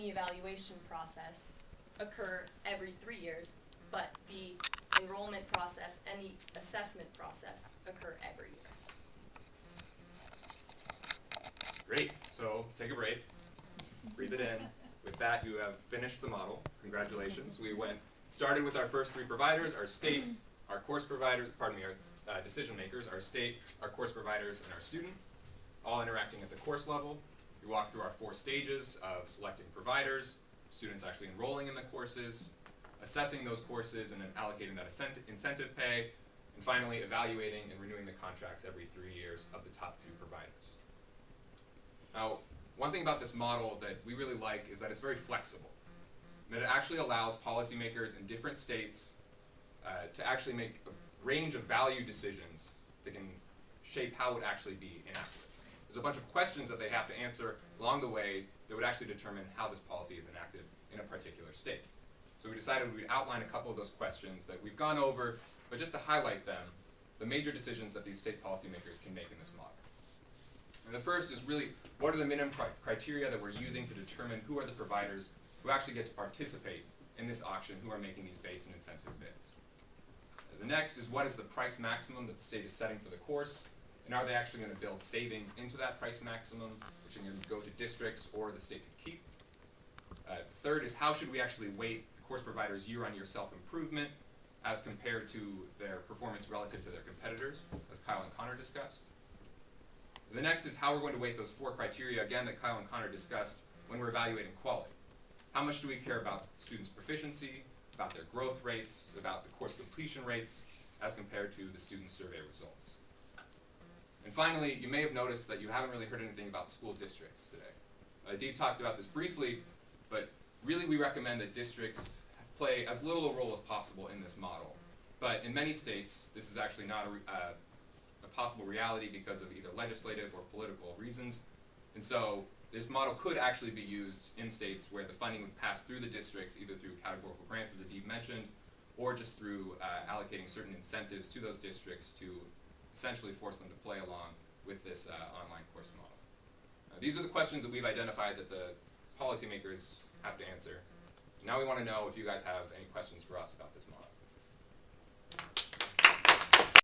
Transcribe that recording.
the evaluation process occur every 3 years, but the enrollment process and the assessment process occur every year. Great, so take a break, breathe it in. With that, you have finished the model. Congratulations. We started with our first three providers, our state, our course provider, our decision makers, our state, our course providers, and our student, all interacting at the course level. We walked through our 4 stages of selecting providers, students actually enrolling in the courses, assessing those courses and then allocating that incentive pay, and finally evaluating and renewing the contracts every 3 years of the top 2 providers. Now, one thing about this model that we really like is that it's very flexible. And that it actually allows policymakers in different states to actually make a range of value decisions that can shape how it would actually be enacted. There's a bunch of questions that they have to answer along the way that would actually determine how this policy is enacted in a particular state. So we decided we'd outline a couple of those questions that we've gone over, but just to highlight them, the major decisions that these state policymakers can make in this model. And the first is really, what are the minimum criteria that we're using to determine who are the providers who actually get to participate in this auction, who are making these base and incentive bids. The next is, what is the price maximum that the state is setting for the course, and are they actually going to build savings into that price maximum, which are going to go to districts or the state could keep. Third is, how should we actually weight the course providers' year-on-year self-improvement as compared to their performance relative to their competitors, as Kyle and Connor discussed. The next is how we're going to weight those 4 criteria, again, that Kyle and Connor discussed when we're evaluating quality. How much do we care about students' proficiency, about their growth rates, about the course completion rates, as compared to the student survey results. And finally, you may have noticed that you haven't really heard anything about school districts today. Adeeb talked about this briefly, but really we recommend that districts play as little a role as possible in this model. But in many states, this is actually not a possible reality because of either legislative or political reasons. And so this model could actually be used in states where the funding would pass through the districts, either through categorical grants, as Adeeb mentioned, or just through allocating certain incentives to those districts to essentially force them to play along with this online course model. These are the questions that we've identified that the policymakers have to answer. Now we want to know if you guys have any questions for us about this model.